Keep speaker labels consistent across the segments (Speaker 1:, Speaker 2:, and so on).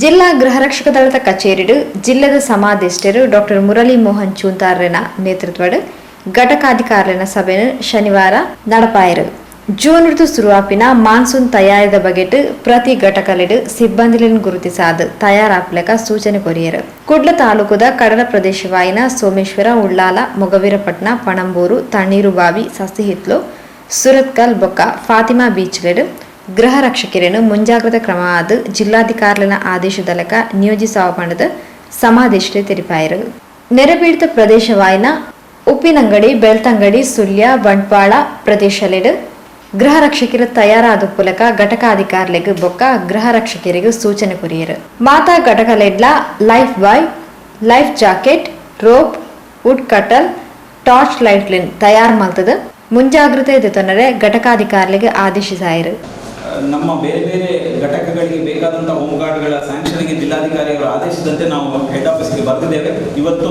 Speaker 1: ಜಿಲ್ಲಾ ಗೃಹರಕ್ಷಕ ದಳದ ಕಚೇರಿಡು ಜಿಲ್ಲದ ಸಮಾದೇಷ್ಟರು ಡಾಕ್ಟರ್ ಮುರಳಿ ಮೋಹನ್ ಚೂಂತಾರ್ರೆನ ನೇತೃತ್ವಡ್ ಘಟಕಾಧಿಕಾರಿನ ಸಭೆಯನ್ನು ಶನಿವಾರ ನಡಪಾಯಿರು. ಜೂನ್ ಋತು ಶುರುವಾಪಿನ ಮಾನ್ಸೂನ್ ತಯಾರಿದ ಬಗೆಟ್ ಪ್ರತಿ ಘಟಕಲಿಡು ಸಿಬ್ಬಂದಿಗಳನ್ನು ಗುರುತಿಸಾದ ತಯಾರಾಪ್ಲೆಕ ಸೂಚನೆ ಕೊರಿಯರು. ಕುಡ್ಲ ತಾಲೂಕುದ ಕಡಲ ಪ್ರದೇಶವಾಯಿನ ಸೋಮೇಶ್ವರ, ಉಳ್ಳಾಲ, ಮೊಗವೀರಪಟ್ನ, ಪಣಂಬೂರು, ತಣ್ಣೀರುಬಾವಿ, ಸಸಿಹಿತ್ಲು, ಸುರತ್ಕಲ್ ಬೊಕ್ಕ ಫಾತಿಮಾ ಬೀಚ್ಲೆಡು ಗೃಹ ರಕ್ಷಕರನ್ನು ಮುಂಜಾಗ್ರತಾ ಕ್ರಮವಾದ ಜಿಲ್ಲಾಧಿಕಾರಿಗಳ ಆದೇಶದಲಕ ನಿಯೋಜಿಸುವ ಸಮಾದೇಶ ತೆರಿಪಾಯಿರು. ನೆರೆಪೀಡಿತ ಪ್ರದೇಶವಾಯಿನ ಉಪ್ಪಿನಂಗಡಿ, ಬೆಳ್ತಂಗಡಿ, ಸುಳ್ಯ, ಬಂಟ್ವಾಳ ಪ್ರದೇಶಲೆಡು ಗೃಹ ರಕ್ಷಕರ ತಯಾರಾದ ಪುಲಕ ಘಟಕಾಧಿಕಾರಿಗಳಿಗೆ ಬೊಕ್ಕ ಗೃಹ ರಕ್ಷಕರಿಗೆ ಸೂಚನೆ ಕೊರಿಯರು. ಮಾತಾ ಘಟಕಲೆಡ್ಲ life buoy, life jacket, rope, wood ಕಟಲ್, ಟಾರ್ಚ್ ಲೈಟ್ಲಿನ್ ತಯಾರು ಮಾಡ್ತದ ಮುಂಜಾಗ್ರತೆ ತೊಂದರೆ ಘಟಕಾಧಿಕಾರಿಗಳಿಗೆ ಆದೇಶಿಸಾಯಿರು.
Speaker 2: ನಮ್ಮ ಬೇರೆ ಬೇರೆ ಘಟಕಗಳಿಗೆ ಬೇಕಾದಂಥ ಹೋಮ್ ಗಾರ್ಡ್ಗಳ ಸ್ಯಾಂಕ್ಷನ್ಗೆ ಜಿಲ್ಲಾಧಿಕಾರಿಯವರ ಆದೇಶದಂತೆ ನಾವು ಹೆಡ್ ಆಫೀಸ್ಗೆ ಬರೆದಿದ್ದೇವೆ. ಇವತ್ತು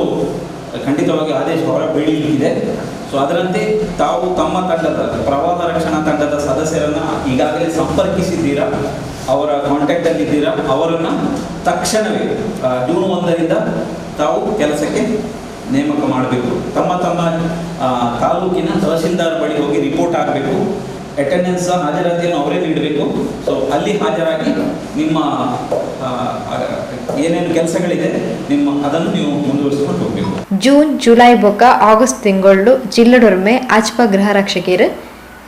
Speaker 2: ಖಂಡಿತವಾಗಿ ಆದೇಶ ಹೊರ ಬೀಳಲಿಕ್ಕಿದೆ. ಸೊ ಅದರಂತೆ ತಾವು ತಮ್ಮ ತಂಡದ ಪ್ರವಾಹ ರಕ್ಷಣಾ ತಂಡದ ಸದಸ್ಯರನ್ನು ಈಗಾಗಲೇ ಸಂಪರ್ಕಿಸಿದ್ದೀರಾ, ಅವರ ಕಾಂಟ್ಯಾಕ್ಟಲ್ಲಿದ್ದೀರಾ. ಅವರನ್ನು ತಕ್ಷಣವೇ ಜೂನ್ 1ರಿಂದ ತಾವು ಕೆಲಸಕ್ಕೆ ನೇಮಕ ಮಾಡಬೇಕು. ತಮ್ಮ ತಾಲೂಕಿನ ತಹಶೀಲ್ದಾರ್ ಬಳಿ ಹೋಗಿ ರಿಪೋರ್ಟ್ ಆಗಬೇಕು. ಅಟೆಂಡೆನ್ಸ್ ಹಾಜರಾತಿಯನ್ನು ಅವರೇ ನೀಡಬೇಕು. ಸೊ ಅಲ್ಲಿ ಹಾಜರಾಗಿ ನಿಮ್ಮ ಏನೇನು ಕೆಲಸಗಳಿದೆ ಅದನ್ನು ನೀವು ಮುಂದುವರಿಸಿಕೊಂಡು ಹೋಗಬೇಕು.
Speaker 1: ಜೂನ್, ಜುಲೈ ಬೊಕ್ಕ ಆಗಸ್ಟ್ ತಿಂಗಳು ಜಿಲ್ಲೆಡೊರ್ಮೆ ಅಜ್ಪ ಗೃಹ ರಕ್ಷಕರು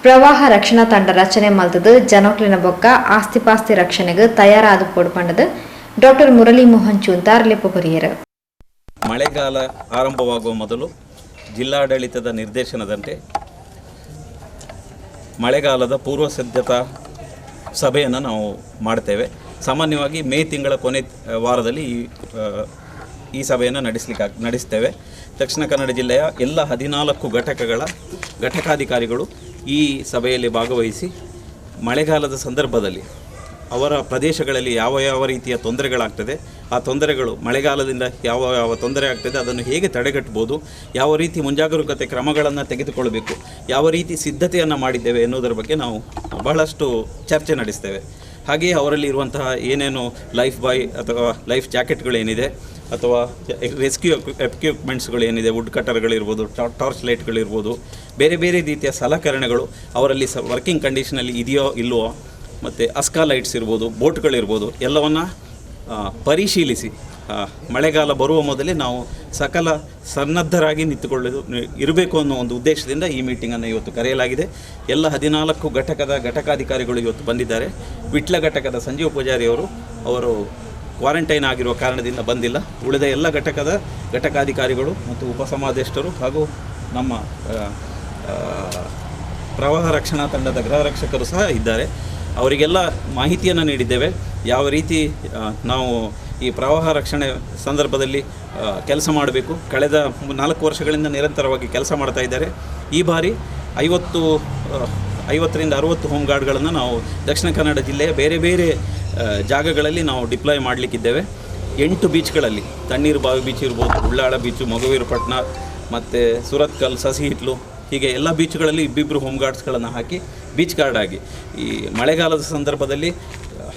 Speaker 1: ಪ್ರವಾಹ ರಕ್ಷಣಾ ತಂಡ ರಚನೆ ಮಲ್ತದ ಜನಕ್ಲಿನ ಬೊಕ್ಕ ಆಸ್ತಿಪಾಸ್ತಿ ರಕ್ಷಣೆಗೆ ತಯಾರಾದ ಪೋಡ್ಪಂಡದ ಡಾಕ್ಟರ್ ಮುರಳಿ ಮೋಹನ್ ಚೂಂತಾರ್ ಲೆಪ್ಪ ಕೊರಿಯರು.
Speaker 2: ಮಳೆಗಾಲ ಆರಂಭವಾಗುವ ಮೊದಲು ಜಿಲ್ಲಾಡಳಿತದ ನಿರ್ದೇಶನದಂತೆ ಮಳೆಗಾಲದ ಪೂರ್ವ ಸಿದ್ಧತಾ ಸಭೆಯನ್ನು ನಾವು ಮಾಡ್ತೇವೆ. ಸಾಮಾನ್ಯವಾಗಿ ಮೇ ತಿಂಗಳ ಕೊನೆ ವಾರದಲ್ಲಿ ಈ ಸಭೆಯನ್ನು ನಡೆಸ್ತೇವೆ. ದಕ್ಷಿಣ ಕನ್ನಡ ಜಿಲ್ಲೆಯ ಎಲ್ಲ 14 ಘಟಕಗಳ ಘಟಕಾಧಿಕಾರಿಗಳು ಈ ಸಭೆಯಲ್ಲಿ ಭಾಗವಹಿಸಿ ಮಳೆಗಾಲದ ಸಂದರ್ಭದಲ್ಲಿ ಅವರ ಪ್ರದೇಶಗಳಲ್ಲಿ ಯಾವ ರೀತಿಯ ತೊಂದರೆಗಳಾಗ್ತದೆ, ಆ ತೊಂದರೆಗಳು ಮಳೆಗಾಲದಿಂದ ಯಾವ ತೊಂದರೆ ಆಗ್ತದೆ ಅದನ್ನು ಹೇಗೆ ತಡೆಗಟ್ಟಬಹುದು, ಯಾವ ರೀತಿ ಮುಂಜಾಗರೂಕತೆ ಕ್ರಮಗಳನ್ನು ತೆಗೆದುಕೊಳ್ಳಬೇಕು, ಯಾವ ರೀತಿ ಸಿದ್ಧತೆಯನ್ನು ಮಾಡಿದ್ದೇವೆ ಎನ್ನುವುದರ ಬಗ್ಗೆ ನಾವು ಬಹಳಷ್ಟು ಚರ್ಚೆ ನಡೆಸ್ತೇವೆ. ಹಾಗೆಯೇ ಅವರಲ್ಲಿ ಇರುವಂತಹ ಏನೇನು ಲೈಫ್ ಬಾಯ್ ಅಥವಾ ಲೈಫ್ ಜಾಕೆಟ್ಗಳೇನಿದೆ ಅಥವಾ ರೆಸ್ಕ್ಯೂ ಎಕ್ವಿಪ್ಮೆಂಟ್ಸ್ಗಳೇನಿದೆ, ವುಡ್ ಕಟರ್ಗಳಿರ್ಬೋದು, ಟಾರ್ಚ್ ಲೈಟ್ಗಳಿರ್ಬೋದು, ಬೇರೆ ಬೇರೆ ರೀತಿಯ ಸಲಕರಣೆಗಳು ಅವರಲ್ಲಿ ವರ್ಕಿಂಗ್ ಕಂಡೀಷನಲ್ಲಿ ಇದೆಯೋ ಇಲ್ಲವೋ, ಮತ್ತು ಅಸ್ಕಾ ಲೈಟ್ಸ್ ಇರ್ಬೋದು, ಬೋಟ್ಗಳಿರ್ಬೋದು, ಎಲ್ಲವನ್ನು ಪರಿಶೀಲಿಸಿ ಮಳೆಗಾಲ ಬರುವ ಮೊದಲೇ ನಾವು ಸಕಲ ಸನ್ನದ್ಧರಾಗಿ ಇರಬೇಕು ಅನ್ನೋ ಒಂದು ಉದ್ದೇಶದಿಂದ ಈ ಮೀಟಿಂಗನ್ನು ಇವತ್ತು ಕರೆಯಲಾಗಿದೆ. ಎಲ್ಲ 14 ಘಟಕದ ಘಟಕಾಧಿಕಾರಿಗಳು ಇವತ್ತು ಬಂದಿದ್ದಾರೆ. ವಿಟ್ಲ ಘಟಕದ ಸಂಜೀವ ಪೂಜಾರಿಯವರು ಕ್ವಾರಂಟೈನ್ ಆಗಿರುವ ಕಾರಣದಿಂದ ಬಂದಿಲ್ಲ. ಉಳಿದ ಎಲ್ಲ ಘಟಕದ ಘಟಕಾಧಿಕಾರಿಗಳು ಮತ್ತು ಉಪಸಮಾದೇಷ್ಟರು ಹಾಗೂ ನಮ್ಮ ಪ್ರವಾಹ ರಕ್ಷಣಾ ತಂಡದ ಗೃಹ ರಕ್ಷಕರು ಸಹ ಇದ್ದಾರೆ. ಅವರಿಗೆಲ್ಲ ಮಾಹಿತಿಯನ್ನು ನೀಡಿದ್ದೇವೆ. ಯಾವ ರೀತಿ ನಾವು ಈ ಪ್ರವಾಹ ರಕ್ಷಣೆ ಸಂದರ್ಭದಲ್ಲಿ ಕೆಲಸ ಮಾಡಬೇಕು. ಕಳೆದ 4 ವರ್ಷಗಳಿಂದ ನಿರಂತರವಾಗಿ ಕೆಲಸ ಮಾಡ್ತಾ ಇದ್ದಾರೆ. ಈ ಬಾರಿ 50ರಿಂದ 60 ಹೋಮ್ ಗಾರ್ಡ್ಗಳನ್ನು ನಾವು ದಕ್ಷಿಣ ಕನ್ನಡ ಜಿಲ್ಲೆಯ ಬೇರೆ ಬೇರೆ ಜಾಗಗಳಲ್ಲಿ ನಾವು ಡಿಪ್ಲಾಯ್ ಮಾಡಲಿಕ್ಕಿದ್ದೇವೆ. 8 ಬೀಚ್ಗಳಲ್ಲಿ, ತಣ್ಣೀರುಬಾವಿ ಬೀಚ್ ಇರ್ಬೋದು, ಉಳ್ಳಾಳ ಬೀಚು, ಮೊಗವೀರಪಟ್ನ ಮತ್ತು ಸುರತ್ಕಲ್, ಸಸಿಹಿತ್ಲು, ಹೀಗೆ ಎಲ್ಲ ಬೀಚ್ಗಳಲ್ಲಿ ಇಬ್ಬಿಬ್ಬರು ಹೋಮ್ ಗಾರ್ಡ್ಸ್ಗಳನ್ನು ಹಾಕಿ ಬೀಚ್ ಗಾರ್ಡ್ ಆಗಿ ಈ ಮಳೆಗಾಲದ ಸಂದರ್ಭದಲ್ಲಿ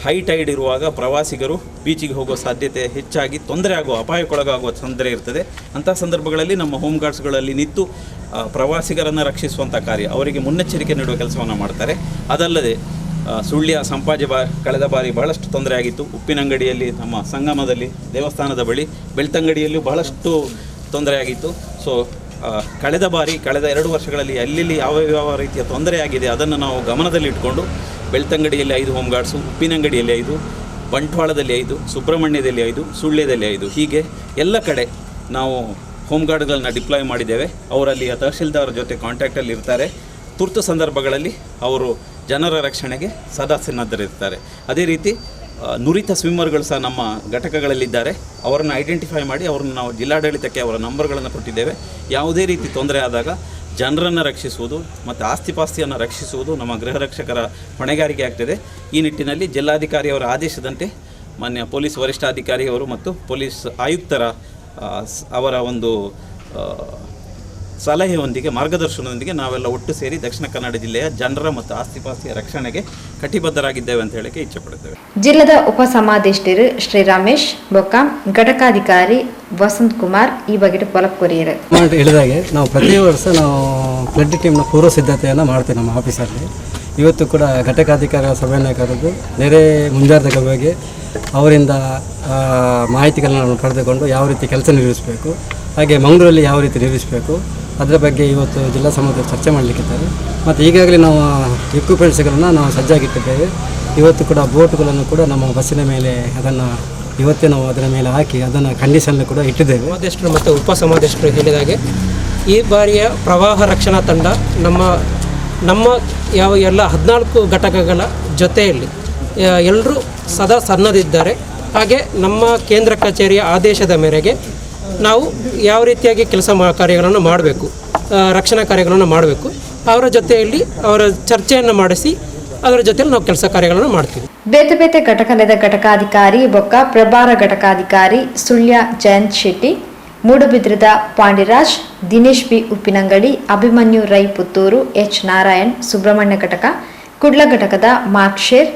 Speaker 2: ಹೈ ಟೈಡ್ ಇರುವಾಗ ಪ್ರವಾಸಿಗರು ಬೀಚಿಗೆ ಹೋಗೋ ಸಾಧ್ಯತೆ ಹೆಚ್ಚಾಗಿ ತೊಂದರೆ ಆಗುವ, ಅಪಾಯಕ್ಕೊಳಗಾಗುವ ತೊಂದರೆ ಇರ್ತದೆ. ಅಂಥ ಸಂದರ್ಭಗಳಲ್ಲಿ ನಮ್ಮ ಹೋಮ್ ಗಾರ್ಡ್ಸ್ಗಳಲ್ಲಿ ನಿಂತು ಪ್ರವಾಸಿಗರನ್ನು ರಕ್ಷಿಸುವಂಥ ಕಾರ್ಯ, ಅವರಿಗೆ ಮುನ್ನೆಚ್ಚರಿಕೆ ನೀಡುವ ಕೆಲಸವನ್ನು ಮಾಡ್ತಾರೆ. ಅದಲ್ಲದೆ ಸುಳ್ಯ, ಸಂಪಾಜೆ ಕಳೆದ ಬಾರಿ ಬಹಳಷ್ಟು ತೊಂದರೆ ಆಗಿತ್ತು. ಉಪ್ಪಿನಂಗಡಿಯಲ್ಲಿ, ನಮ್ಮ ಸಂಗಮದಲ್ಲಿ, ದೇವಸ್ಥಾನದ ಬಳಿ, ಬೆಳ್ತಂಗಡಿಯಲ್ಲೂ ಬಹಳಷ್ಟು ತೊಂದರೆ ಆಗಿತ್ತು. ಸೊ ಕಳೆದ 2 ವರ್ಷಗಳಲ್ಲಿ ಅಲ್ಲಿ ಯಾವ ರೀತಿಯ ತೊಂದರೆ ಆಗಿದೆ ಅದನ್ನು ನಾವು ಗಮನದಲ್ಲಿ ಇಟ್ಕೊಂಡು ಬೆಳ್ತಂಗಡಿಯಲ್ಲಿ 5 ಹೋಮ್ ಗಾರ್ಡ್ಸು, ಉಪ್ಪಿನಂಗಡಿಯಲ್ಲಿ 5, ಬಂಟ್ವಾಳದಲ್ಲಿ 5, ಸುಬ್ರಹ್ಮಣ್ಯದಲ್ಲಿ 5, ಸುಳ್ಯದಲ್ಲಿ 5, ಹೀಗೆ ಎಲ್ಲ ಕಡೆ ನಾವು ಹೋಮ್ ಗಾರ್ಡ್ಗಳನ್ನ ಡಿಪ್ಲಾಯ್ ಮಾಡಿದ್ದೇವೆ. ಅವರಲ್ಲಿ ತಹಶೀಲ್ದಾರ್ ಜೊತೆ ಕಾಂಟ್ಯಾಕ್ಟಲ್ಲಿ ಇರ್ತಾರೆ. ತುರ್ತು ಸಂದರ್ಭಗಳಲ್ಲಿ ಅವರು ಜನರ ರಕ್ಷಣೆಗೆ ಸದಾ ಸನ್ನದ್ಧರಿರ್ತಾರೆ. ಅದೇ ರೀತಿ ನುರಿತ ಸ್ವಿಮ್ಮರ್ಗಳು ಸಹ ನಮ್ಮ ಘಟಕಗಳಲ್ಲಿದ್ದಾರೆ. ಅವರನ್ನು ಐಡೆಂಟಿಫೈ ಮಾಡಿ ಅವ್ರನ್ನ ನಾವು ಜಿಲ್ಲಾಡಳಿತಕ್ಕೆ ಅವರ ನಂಬರ್ಗಳನ್ನು ಕೊಟ್ಟಿದ್ದೇವೆ. ಯಾವುದೇ ರೀತಿ ತೊಂದರೆ ಆದಾಗ ಜನರನ್ನು ರಕ್ಷಿಸುವುದು ಮತ್ತು ಆಸ್ತಿಪಾಸ್ತಿಯನ್ನು ರಕ್ಷಿಸುವುದು ನಮ್ಮ ಗೃಹ ರಕ್ಷಕರ ಹೊಣೆಗಾರಿಕೆ ಆಗ್ತದೆ. ಈ ನಿಟ್ಟಿನಲ್ಲಿ ಜಿಲ್ಲಾಧಿಕಾರಿಯವರ ಆದೇಶದಂತೆ ಮಾನ್ಯ ಪೊಲೀಸ್ ವರಿಷ್ಠಾಧಿಕಾರಿಯವರು ಮತ್ತು ಪೊಲೀಸ್ ಆಯುಕ್ತರ ಅವರ ಒಂದು ಸಲಹೆಯೊಂದಿಗೆ ಮಾರ್ಗದರ್ಶನದೊಂದಿಗೆ ನಾವೆಲ್ಲ ಒಟ್ಟು ಸೇರಿ ದಕ್ಷಿಣ ಕನ್ನಡ ಜಿಲ್ಲೆಯ ಜನರ ಮತ್ತು ಆಸ್ತಿಪಾಸ್ತಿಯ ರಕ್ಷಣೆಗೆ ಕಟಿಬದ್ಧರಾಗಿದ್ದೇವೆ ಅಂತ ಹೇಳಕ್ಕೆ ಇಚ್ಛೆಪಡುತ್ತೇವೆ.
Speaker 1: ಜಿಲ್ಲದ ಉಪಸಮಾದೇಷ್ಟರು ಶ್ರೀ ರಮೇಶ್ ಬೊಕ್ಕಾಂ, ಘಟಕಾಧಿಕಾರಿ ವಸಂತ್ ಕುಮಾರ್ ಈ ಬಗ್ಗೆ ಪೊಲಪುರಿಯರು
Speaker 3: ಹೇಳಿದಾಗೆ ನಾವು ಪ್ರತಿ ವರ್ಷ ನಾವು ಫ್ಲಡ್ ಟೀಮ್ನ ಪೂರ್ವ ಸಿದ್ಧತೆಯನ್ನು ಮಾಡ್ತೀವಿ ನಮ್ಮ ಆಫೀಸಲ್ಲಿ. ಇವತ್ತು ಕೂಡ ಘಟಕಾಧಿಕಾರಿಗಳ ಸಭೆಯನ್ನು ಕರೆದು ನೆರೆ ಮುಂಜಾಗ್ರತೆ ಬಗ್ಗೆ ಅವರಿಂದ ಮಾಹಿತಿಗಳನ್ನು ಪಡೆದುಕೊಂಡು ಯಾವ ರೀತಿ ಕೆಲಸ ನಿರ್ವಹಿಸಬೇಕು, ಹಾಗೆ ಮಂಗಳೂರಲ್ಲಿ ಯಾವ ರೀತಿ ನಿರ್ವಹಿಸಬೇಕು ಅದರ ಬಗ್ಗೆ ಇವತ್ತು ಜಿಲ್ಲಾ ಸಮಿತಿಯವರು ಚರ್ಚೆ ಮಾಡಲಿಕ್ಕಿದ್ದಾರೆ. ಮತ್ತು ಈಗಾಗಲೇ ನಾವು ಎಕ್ವಿಪ್ಮೆಂಟ್ಸ್ಗಳನ್ನು ನಾವು ಸಜ್ಜಾಗಿಟ್ಟಿದ್ದೇವೆ. ಇವತ್ತು ಕೂಡ ಬೋಟ್ಗಳನ್ನು ಕೂಡ ನಮ್ಮ ಬಸ್ಸಿನ ಮೇಲೆ ಅದನ್ನು ಇವತ್ತೇ ನಾವು ಅದರ ಮೇಲೆ ಹಾಕಿ ಅದನ್ನು ಕಂಡೀಷನ್ ಕೂಡ ಇಟ್ಟಿದ್ದೇವೆ.
Speaker 4: ಸಮಾದೇಶರು ಮತ್ತು ಉಪಸಮಾದೇಶರು ಹೇಳಿದಾಗೆ ಈ ಬಾರಿಯ ಪ್ರವಾಹ ರಕ್ಷಣಾ ತಂಡ ನಮ್ಮ ಯಾವ ಎಲ್ಲ 14 ಘಟಕಗಳ ಜೊತೆಯಲ್ಲಿ ಎಲ್ಲರೂ ಸದಾ ಸನ್ನದ್ದಿದ್ದಾರೆ. ಹಾಗೆ ನಮ್ಮ ಕೇಂದ್ರ ಕಚೇರಿಯ ಆದೇಶದ ಮೇರೆಗೆ ನಾವು ಯಾವ ರೀತಿಯಾಗಿ ಕಾರ್ಯಗಳನ್ನು ಮಾಡಬೇಕು, ರಕ್ಷಣಾ ಕಾರ್ಯಗಳನ್ನು ಮಾಡಬೇಕು, ಅವರ ಜೊತೆಯಲ್ಲಿ ಅವರ ಚರ್ಚೆಯನ್ನು ಮಾಡಿಸಿ ಅದರ ಜೊತೆಯಲ್ಲಿ ನಾವು ಕೆಲಸ ಕಾರ್ಯಗಳನ್ನು ಮಾಡ್ತೀವಿ.
Speaker 1: ಬೇತೆ ಬೇತೆ ಘಟಕದ ಘಟಕಾಧಿಕಾರಿ ಬೊಕ್ಕ ಪ್ರಭಾರ ಘಟಕಾಧಿಕಾರಿ ಸುಳ್ಯ ಜಯಂತ್ ಶೆಟ್ಟಿ, ಮೂಡುಬಿದ್ರದ ಪಾಂಡಿರಾಜ್, ದಿನೇಶ್ ಬಿ ಉಪ್ಪಿನಂಗಡಿ, ಅಭಿಮನ್ಯು ರೈ ಪುತ್ತೂರು, ಎಚ್ ನಾರಾಯಣ್, ಸುಬ್ರಹ್ಮಣ್ಯ ಘಟಕ, ಕುಡ್ಲ ಘಟಕದ ಮಾರ್ಕ್ಷೇರ್,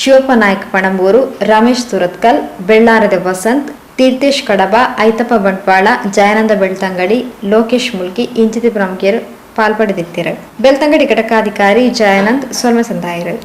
Speaker 1: ಶಿವಪ್ಪ ನಾಯ್ಕ ಪಣಂಬೂರು, ರಮೇಶ್ ಸುರತ್ಕಲ್, ಬೆಳ್ಳಾರದ ವಸಂತ್, ತೀರ್ಥೇಶ್ ಕಡಬ, ಐತಪ್ಪ ಬಂಟ್ವಾಳ, ಜಯಾನಂದ ಬೆಳ್ತಂಗಡಿ, ಲೋಕೇಶ್ ಮುಲ್ಕಿ ಇಂಚಿತಿ ಪ್ರಮುಖರು ಪಾಲ್ಪಡೆದಿದ್ದರು. ಬೆಳ್ತಂಗಡಿ ಘಟಕಾಧಿಕಾರಿ ಜಯಾನಂದ್ ಸೊಲ್ಮೆಸಂದಾಯರು.